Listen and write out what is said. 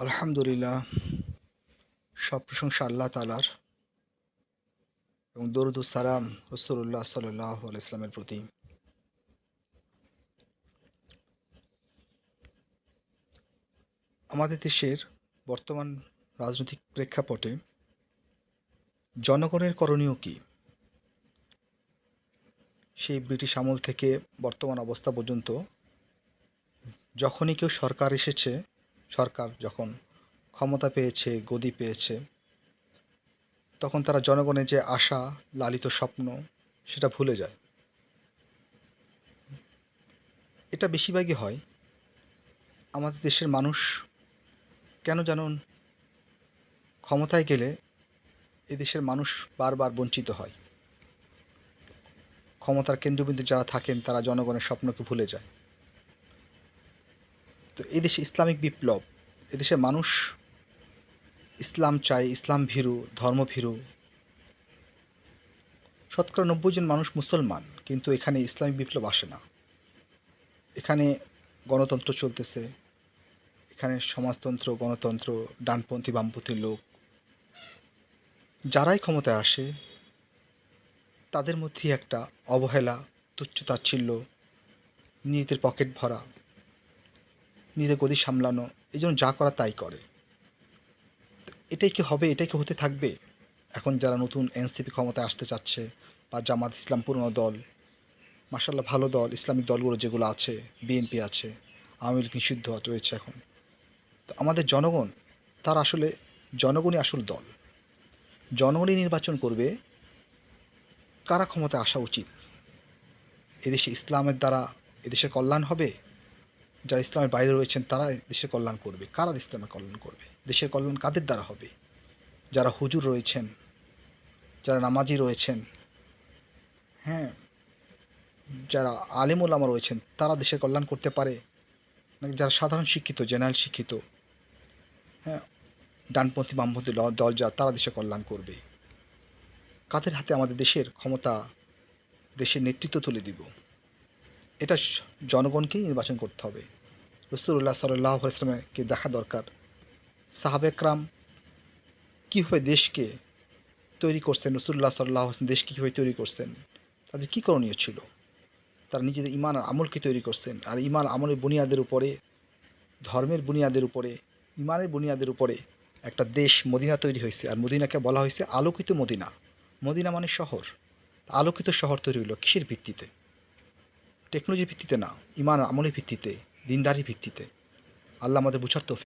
আলহামদুলিল্লাহ, সব প্রশংসা আল্লাহ তাআলার এবং দরুদ ও সালাম রাসূলুল্লাহ সাল্লাল্লাহু আলাইহি ওয়াসাল্লামের প্রতি। আমাদের দেশের বর্তমান রাজনৈতিক প্রেক্ষাপটে জনগণের করণীয় কী? সেই ব্রিটিশ আমল থেকে বর্তমান অবস্থা পর্যন্ত যখনই কেউ সরকার এসেছে, সরকার যখন ক্ষমতা পেয়েছে, গদি পেয়েছে, তখন তারা জনগণের যে আশা, লালিত স্বপ্ন সেটা ভুলে যায়। এটা বেশিরভাগই হয় আমাদের দেশের মানুষ কেন জানুন ক্ষমতায় গেলে এদেশের মানুষ বারবার বঞ্চিত হয়। ক্ষমতার কেন্দ্রবিন্দু যারা থাকেন তারা জনগণের স্বপ্নকে ভুলে যায়। তো এদেশে ইসলামিক বিপ্লব, এদেশের মানুষ ইসলাম চায়, ইসলাম ভীরু, ধর্মভীরু। শতকরা ৯০ জন মানুষ মুসলমান, কিন্তু এখানে ইসলামিক বিপ্লব আসে না। এখানে গণতন্ত্র চলতেছে, এখানে সমাজতন্ত্র, গণতন্ত্র, ডানপন্থী বামপন্থী লোক যারাই ক্ষমতায় আসে তাদের মধ্যেই একটা অবহেলা, তুচ্ছ-তাচ্ছিল্য, নিজেদের পকেট ভরা, নিজেদের গদি সামলানো, এজন্য যা করার তাই করে। এটাই কি হবে? এটাই কি হতে থাকবে? এখন যারা নতুন এনসিপি ক্ষমতায় আসতে চাচ্ছে বা জামাত ইসলাম পুরনো দল, মাশাআল্লাহ ভালো দল, ইসলামিক দলগুলো যেগুলো আছে, বিএনপি আছে, আওয়ামী লীগ নিষিদ্ধ রয়েছে এখন। তো আমাদের জনগণ, তারা আসলে জনগণই আসল দল। জনগণই নির্বাচন করবে কারা ক্ষমতায় আসা উচিত। এদেশে ইসলামের দ্বারা এদেশের কল্যাণ হবে, যারা ইসলামের বাইরে রয়েছেন তারা দেশের কল্যাণ করবে। কারা ইসলামের কল্যাণ করবে? দেশের কল্যাণ কাদের দ্বারা হবে? যারা হুজুর রয়েছেন, যারা নামাজি রয়েছেন, হ্যাঁ, যারা আলেম ওলামা রয়েছেন তারা দেশের কল্যাণ করতে পারে, নাকি যারা সাধারণ শিক্ষিত, জেনারেল শিক্ষিত, হ্যাঁ, ডানপন্থী বামপন্থী দল যা তারা দেশের কল্যাণ করবে? কাদের হাতে আমাদের দেশের ক্ষমতা, দেশের নেতৃত্ব তুলে দিব? এটা জনগণকেই নির্বাচন করতে হবে। রাসূলুল্লাহ সাল্লাল্লাহু আলাইহি ওয়াসাল্লামকে দেখা দরকার। সাহাবা একরাম কীভাবে দেশকে তৈরি করছেন, রাসূলুল্লাহ সাল্লাল্লাহু আলাইহি ওয়াসাল্লাম দেশকে কীভাবে তৈরি করছেন, তাদের কী করণীয় ছিল? তারা নিজেদের ঈমান আর আমলকে তৈরি করছেন। আর ঈমান আমলের বুনিয়াদের উপরে, ধর্মের বুনিয়াদের উপরে, ঈমানের বুনিয়াদের উপরে একটা দেশ মদিনা তৈরি হয়েছে। আর মদিনাকে বলা হয়েছে আলোকিত মদিনা। মদিনা মানে শহর। আলোকিত শহর তৈরি হলো কিসের ভিত্তিতে? টেকনোলজির ভিত্তিতে না, ঈমান আর আমলের ভিত্তিতে, দ্বীনদারির ভিত্তিতে। আল্লাহ আমাদের বুঝার তৌফিক